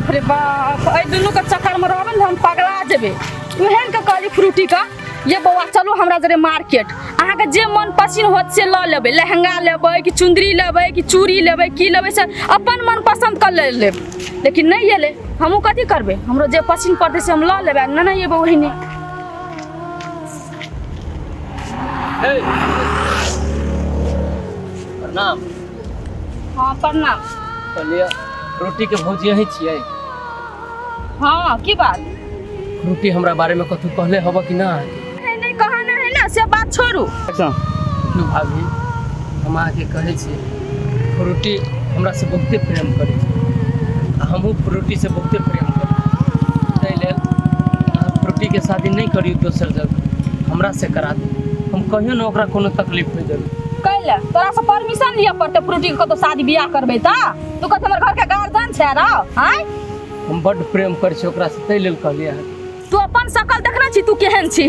बाप रे बाप ए दुनू के चक्कर में रहबे हम पगला जेबे। उहेन के कहली फ्रूटी का ये बउआ चलो हमरा जरे मार्केट अहाँ के जे मन पसंद होत से ल लेबे। लहंगा लेबे कि चुंदरी लेबे कि चूड़ी लेबे की लेबे से अपन मन पसंद कर ले। लेकिन नहीं ये ले हमहू कथी करबे हमरो जे पसंद पड़ते से हम ल लेबे। ना ये बहिनी प्रणाम। हाँ प्रणाम। कहलिए रोटी के भौजी यही छियै। हाँ की बात रोटी हमरा बारे में कथू कहले हब कि ना नहीं कहा ना है ना से बात छोड़ू। अच्छा भाभी हम आके कहे छी फ्रूटी हमरा से बहुते प्रेम करे छी हमहू फ्रूटी से बहुते प्रेम करी ताहि लेल फ्रूटी के शादी नहीं करी दोसर जगह हमरा से करा दी। हम कहियो ना ओकरा कोनो तकलीफ हो जाए कैले तोरा से परमिशन लिया पड़ते फ्रूटी के तो शादी बियाह करबे ता तू कत हमर घर के गार्जियन छै रा हैं। हम बड़ प्रेम करे छी ओकरा से ताहि लेल कहलिए तू अपन शकल देखना छी तू केहन छी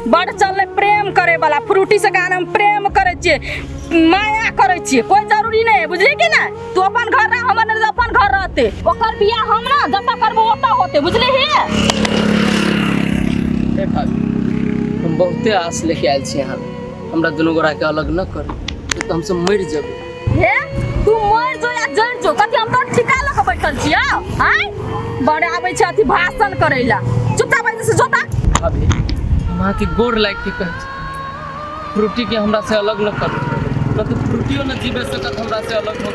बड़ चलले प्रेम करे वाला फ्रूटी से गाना हम प्रेम करे छी माया करे छी कोई जरूरी नहीं बुझली कि ना। तू अपन घर रह हमर ने अपन घर रहते ओकर बियाह हम ना जब तक करबो ओता होते बुझली ही। हम बहुते आस लेके आयल छी यहाँ हमरा दोनों गोरा के अलग न कर तो हमसे मर जेबे। हे तू मर जो या जड़ जो कथि हम तो ठिका ल के बैठल छी हैं बड़े आबै छै अथि भाषण करैला चुपचाप बैठ से जोता। अभी हम के गोर लाग के कह फ्रूटी के हमरा से अलग न कर न तो फ्रूटियो न जीवे सकत हमरा से अलग हो।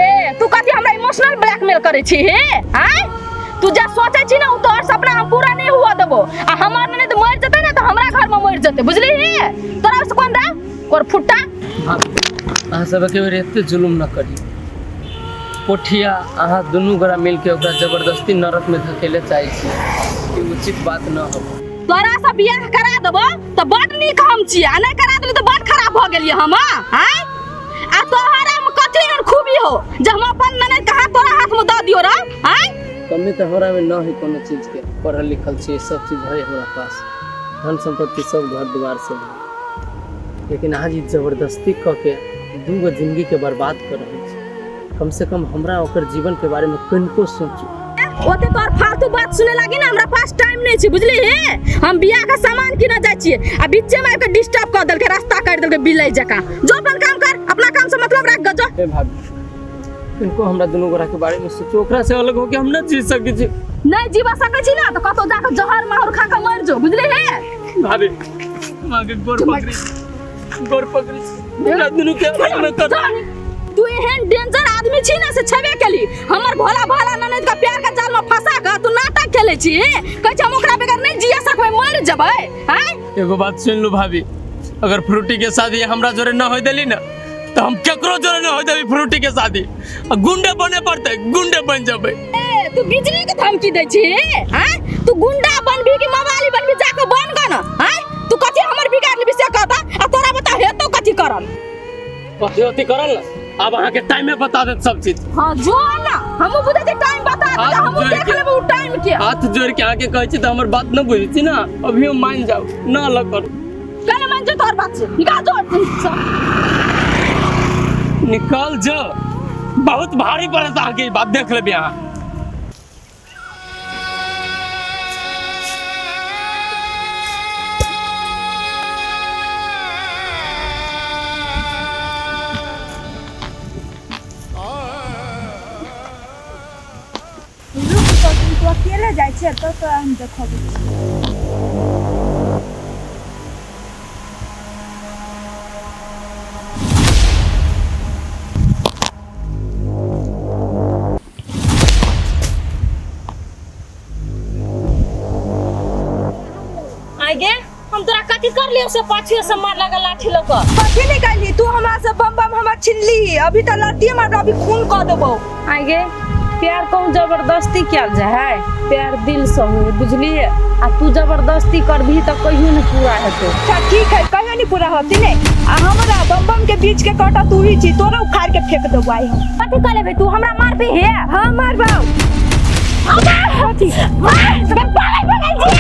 ए तू कथि हमरा इमोशनल ब्लैकमेल करे छी हैं तू जा सोचे छी ना उ तोहर सपना हम पूरा नहीं हुआ देबो आ हमर ने तो मर जते ना तो हमरा घर में मर जते बुझली ही। तोरा से कोन दा और फुट्टा अहाँ सब के एते जुलुम न करी पोठिया अहाँ दुनू गोरा मिल के ओकरा जबरदस्ती नरक में धकेले चाहे छी ई उचित बात न हो। तोरा से बियाह करा देबो तो बड नीक हम छी आ नहीं करा देली तो बड खराब भ गेलिए हम हैं आ तोहरा में कथि एहन खूबी हो जे हम अपन ननद कहा तोरा हाथ में द दियो रा हैं। कमी तो हमरा में न है कोनो चीज के पढ़ल लिखल छी सब चीज है हमरा पास धन संपत्ति सब घर द्वार से लेकिन आज ई जबरदस्ती क के दूगो जिंदगी के बर्बाद कर रहे छी। कम से कम हमरा ओकर जीवन के बारे में कनिको सोचू। ओते तोर फालतू बात सुने लागी ना हमरा पास टाइम नहीं छी बुझली हे। हम बियाह का सामान किना जाय छी आ बीचे में के डिस्टर्ब कर देल के रास्ता काट देल के बिलाई जका जो अपन काम कर अपना काम से मतलब रख गजो। ए भाभी इनको हमरा दोनों गोरा के बारे में सोचो ओकरा से अलग हो के हम न जी सके छी। नहीं जीवा सके छी ना तो कतो जाके जहर माहौर खा के मर जो बुझली हे। भाभी मां के गोर पकड़ी मेरा दोनों के अलग न कर। तू एहन डेंजर आदमी छी ना से छबे केली हमर भोला भाला ननद का प्यार का जाल में फंसा के तू नाटक खेले छी कह छ हम ओकरा बगैर नहीं जिया सकबे मर जबै हैं। एगो बात सुन लो भाभी अगर फ्रूटी के शादी हमरा जोरे न होय देली ना तो हम केकरो जोरे न होय देबी फ्रूटी के शादी गुंडे बने पड़ते गुंडे बन जबै। ए तू बिजली के धमकी दे छी हैं तू गुंडा बनबी कि मवाली बनबी जाके बन ग ना हैं तू कथि हमर बिगाड़ लेबी से कहता आ तोरा बता हे तो कथि करल कथि करल ना अब अहाँ के टाइम में बता दे सब चीज। हां जो ना हम बुझे जे टाइम बता दे हम देख लेबे उ टाइम के हाथ जोड़ के आके कहै छी त हमर बात न बुझी छी ना अभी हम मान जाओ ना अलग कर कने मान जो तोर बात से निकाल जो निकाल जो बहुत भारी पड़त आगे बात देख लेबे अहाँ। तू अकेले जाय छै तो हम देखब आगे हम तोरा कथि कर लियो से पाछियो से मार लगा लाठी लक कथि निकाली तू हमरा से बम बम हमर छिनली अभी त लाठी मार अभी खून क देबो। आगे प्यार कहूँ जबरदस्ती क्या है प्यार दिल से हो बुझली आ तू जबरदस्ती करबी तो कहियो नहीं पूरा हेतौ। अच्छा ठीक है कहियो नहीं पूरा होती नहीं आ हमरा बम बम के बीच के काटा तू ही छी तोरा उखाड़ के फेंक देबो आई हम। कथि कर लेबे तू हमरा मारबे हे हां मारबो अबे कथि मार सब पागल बनै छी।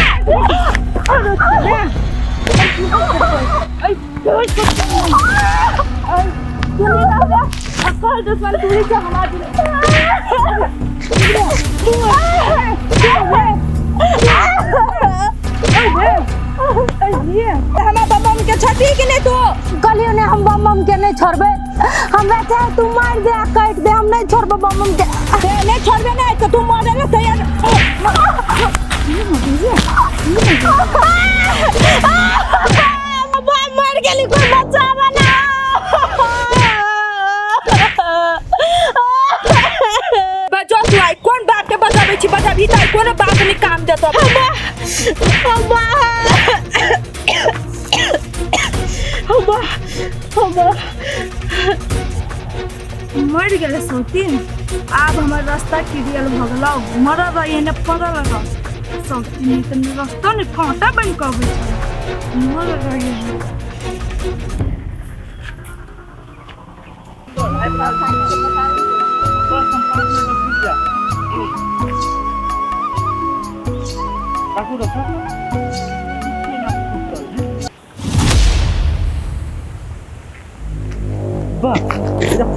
अकल दुश्मन तू ही के हमार अच्छा तू मार दे काट दे हम नहीं छोड़बो बम के नहीं छोड़बे नहीं तो तू मरे ना तैयार बम मर गेली कोई बचावा ना बजो तू आई कौन बात के बजाबै छी बजाबी त कोनो बात नहीं काम देत मर गए सौतीन अब हमार रास्ता क्लियर भगलो मर रही ने पड़ल रह सौतीन तन रास्ता ने कांटा बन कबे मर रही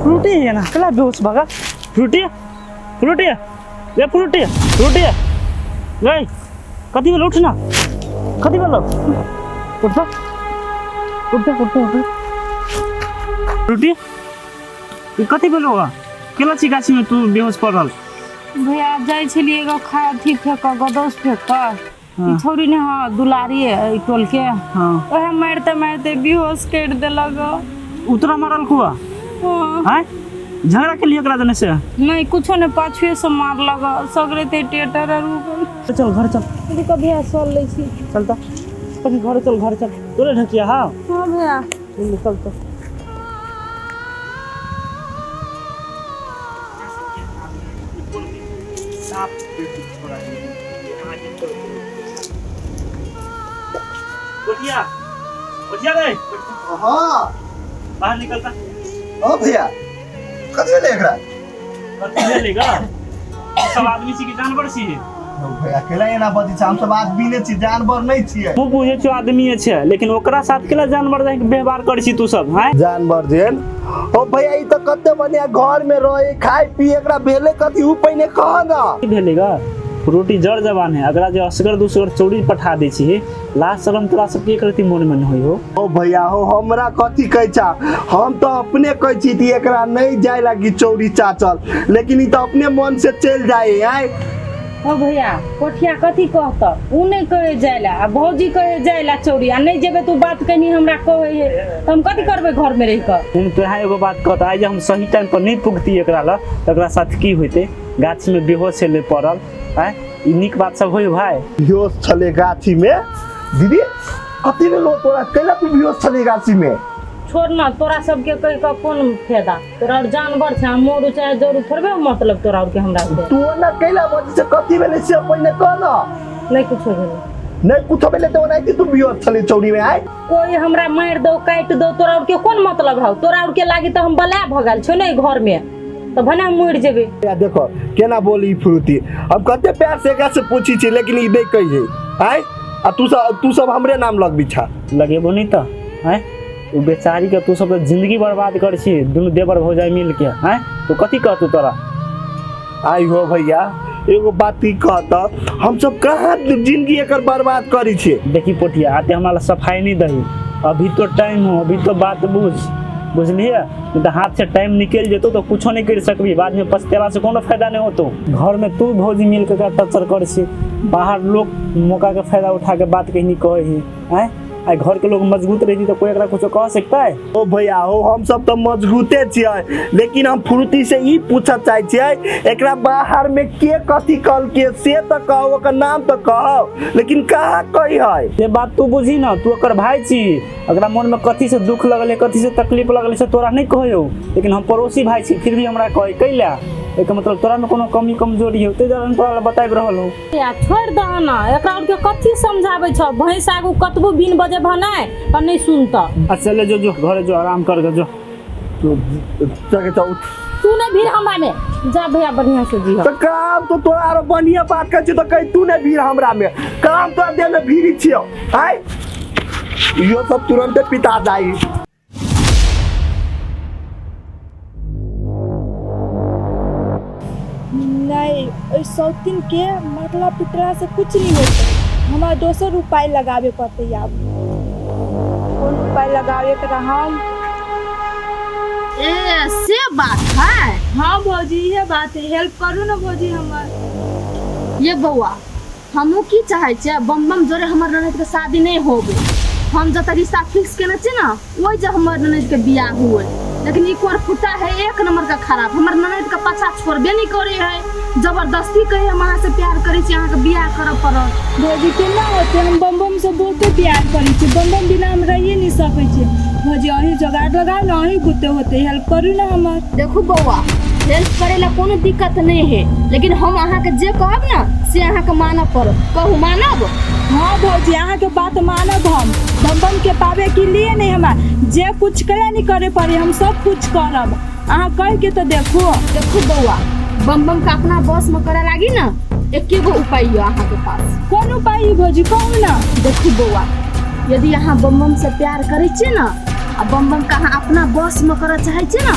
फ्रूटी है ना कला बेहोश भागा फ्रूटी फ्रूटी ये फ्रूटी फ्रूटी गई कति बेला उठ ना कति बेला उठ उठ उठ उठ फ्रूटी ये कति बेला होगा केला छी गाछी में तू बेहोश पड़ल भैया जाय छलिए एगो खा अथी फेंक गदौस फेंक ई छोरी ने हां दुलारी है टोल के हां ओहे मारते मारते बेहोश कर देलक उतरा मारल कुआ हैं झगड़ा के लिए एकरा देने से नहीं कुछो ने पाछुए से मार लगा सगरे ते टेटर रुकल चल घर चल देखो भैया सोल ले छी चलता अपन घर चल तोरे ढकिया हां हां भैया चल चल उठिया गए हाँ बाहर निकलता ओ भैया कथी ले एकरा कथी लेगा सब आदमी छी कि जानवर छी ओ भैया केला एना बती छ हम सब आदमी ने छी जानवर नहीं छिए तू बुझे छ आदमी छै लेकिन ओकरा साथ केला जानवर जैसे व्यवहार कर छी तू सब हैं जानवर देन ओ भैया ई त कते बनिया घर में रहे खाए पिए एकरा भेले कथी उ पहिने कह ना की भेलेगा रोटी जड़ जवान है अगर जो असगर दूसर चौड़ी पठा दे छी लास्ट शर्म तोरा सब के करती मन में होई हो ओ भैया हो हमरा कथी कहै छा हम तो अपने कहै छी कि एकरा नहीं जाय लागी चौड़ी चाचल लेकिन ई त अपने मन से चल जाए आय ओ भैया कोठिया कथी कहत उ नहीं कहे जायला आ भौजी कहे जायला चौड़ी आ नहीं जेबे तू बात कनी हमरा कहे है त हम कथी करबे घर में रह के हम तो यहाँ एगो बात कहता है जे हम सही टाइम पर नहीं पुगती एकरा ला तकरा साथ की होते गाछ में बेहोश से ले पड़ल है ई निक बात सब होई भाई बेहोश छले गाछी में दीदी कथी ले लो तोरा कैला तू बेहोश छले गाछी में छोड़ ना तोरा सबके कह के कौन फायदा तोरा और जानवर छै मोर चाहे जरूर थोड़बे मतलब तोरा और के हमरा से तू ना कैला बजे से कथी भेले से पहिने कह ना नहीं कुछ भेलै नहीं कुछ भेले तो नहीं तू बेहोश छले चौड़ी में आय कोई हमरा मार दो काट दो तोरा और के कौन मतलब है तोरा और के लागी तो हम बला भगल छो नहीं घर में तो भने हम मर जेबे या देखो केना बोली फ्रूटी हम कते प्यार से एकरा से पूछी छी लेकिन ई नहीं कहि आय आ तू सब हमरे नाम लग बिछा लगेबो नहीं तो हैं उ बेचारी के तू सब जिंदगी बर्बाद कर छी दुनु देवर भौजाई मिल के हैं तू कथी कहतू तोरा आई हो भैया एगो बात ई कहता हम सब कहां जिंदगी एकर बर्बाद करी छी देखी पोटिया आते हमारा सफाई नहीं दही अभी तो टाइम हो अभी तो बात बुझलिए तो हाथ से टाइम निकल जेतो तो कुछो नहीं कर सकबी बाद में पछतेला से कोनो फायदा नहीं होतो घर में तू भौजी मिल के टचर कर छी बाहर लोग मौका के फायदा उठा के बात कहनी कहे हैं आ घर के लोग मजबूत रहती तो कोई एकरा कुछ कह सकता है ओ भैया हो हम सब तो मजबूते छियै लेकिन हम फ्रूटी से ई पूछत चाहे छियै एकरा बाहर में के कथी कल के से त कहो ओकर नाम त कहो लेकिन कहां कही है ये बात तू बुझी ना तू ओकर भाई छी अगर मन में कथी से दुख लगले कथी से तकलीफ लगले से तोरा नहीं कहियो लेकिन हम पड़ोसी भाई छी फिर भी हमरा कहे कैला एक मतलब तोरा में कोनो कमी कमजोरी होते जरन तोरा बताइब रहल हो या छोड़ द ना एकरा और के कथी समझाबै छ भैंस आगू कतबो बिन बजे भनाय पर नहीं सुनता अच्छा ले जो घर जो आराम कर जो तो चके जाऊ तू ने भी हमरा में जा भैया बढ़िया से जी तो काम तो तोरा आरो बढ़िया बात कर छी तो कहीं तू ने भीड़ हमरा में काम तो दे में भीड़ छियो आय यो सब तुरंत पिता जाई नहीं ओइ सौतीन के मतलब पिटरा से कुछ नहीं होता हमारा दोसर उपाय लगावे पड़ते अब कौन उपाय लगावे के हम ए से बात है। हाँ भौजी ये बात है, हेल्प करू ना भौजी हमर। ये बउआ हमू की चाहे छे बम बम जोरे हमर ननद के शादी नहीं होबे। हम जत रिश्ता फिक्स केने छे ना वही जे हमर ननद के बियाह हुए, लेकिन ई कोर फुटा है एक नंबर का खराब। हमर ननद का पाछा छोड़बे नहीं करे है, जबरदस्ती कहे हम अहाँ से प्यार करे छी, अहाँ के बियाह करब पड़त। भौजी केना होते, हम बम बम से बहुते प्यार करै छी, बम बम बिना हम रहिए नहीं सकै छी। भौजी अहीं जोगाड़ लगाओ ना, अहीं बुते होते, हेल्प करू ना हमर। देखो बउआ हेल्प करे ला कोनो दिक्कत नहीं है, लेकिन हम अहाँ के जे कहब ना से अहाँ के मानब पड़त। कहू मानब? हाँ भौजी अहाँ के बात मानब हम। बम बम के पावे के लिए नहीं हमार जे कुछ करे नहीं करे पड़े, हम सब कुछ करब। अहाँ कह के तो देखो। देखो बउआ बम बम का अपना बस में करे लागी ना एके गो उपाय है अहाँ के पास। कौन उपाय है भौजी, कहू ना। देखो बउआ यदि अहाँ बम बम से प्यार करे छे ना आ बम बम का अहाँ अपना बस में करे चाहे छे ना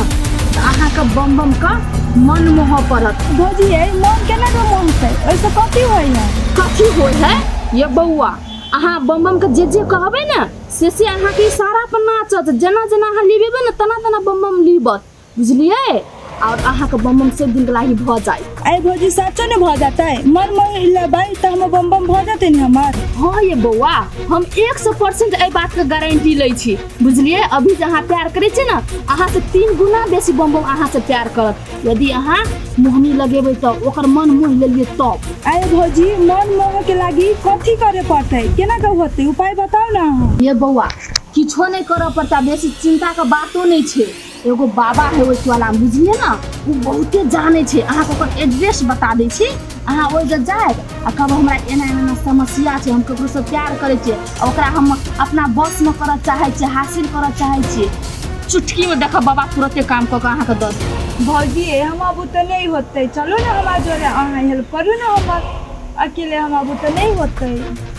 तो अहाँ का बम बम का मन मोह पड़त। भौजी है मन केना के मन से ऐसे कथी होय है? कथी होय है ये बउआ, अहाँ बम बम के जे कहबे ना से अहाँ के इशारा पर नाचत, जना जना अहाँ लिबेबे ना तना तना बम बम लिबत, बुझलिए? और अहाँ के बम बम से दिन लाही भ जाए। आई भौजी सच्चो ने भ जाता है, मन मन लेबै त हम बम बम भ जाते नहीं हमार। हाँ ये बउआ हम 100% ए बात के गारंटी लै छी, बुझलिए? अभी जहाँ प्यार करे छे ना अहाँ से 3 गुना बेसी बम बम अहाँ से प्यार करत। यदि अहाँ मोहनी लगेबै तो ओकर मन मोह लेलिए तब। आई भौजी मन मोह के लागी कथी करे पड़ते, केना के होते, उपाय बताओ ना अहाँ। ये बउआ किछो नहीं करे पड़ता, बेसी चिंता के बातो नहीं छे। एगो बाबा है ओइ वाला बुझलिए ना, वो बहुते जाने छे। अहाँ के ओकर एड्रेस बता दै छी, अहाँ ओइ जे जाए आ कहब हमरा एना एना समस्या छे, हम ककरो से प्यार करे छे आ ओकरा हम अपना बस में करऽ चाहे छे, हासिल करऽ चाहे छे, चुटकी में देखब बाबा तुरंते काम कऽ के अहाँ के दऽ देत। भौजी हम अब तो नहीं होते, चलो ना हमार जोरे, अहाँ हेल्प करू ना हमर। अकेले हम अब तो नहीं होते।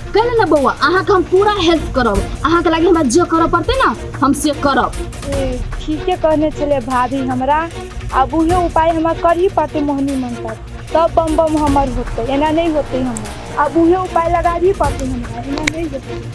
कहले ना बउआ अहाँ के हम पूरा हेल्प करब, अहाँ के लागी हमरा जे करऽ पड़ते ना हम से करब। ठीक है कहने चले भाभी हमरा, अब उहे उपाय हमार कर ही पाते मोहनी मन तक, तब बम बम हमर होते, एना नहीं होते हमर। अब उहे उपाय लगा ही पाते हमरा, एना नहीं होते।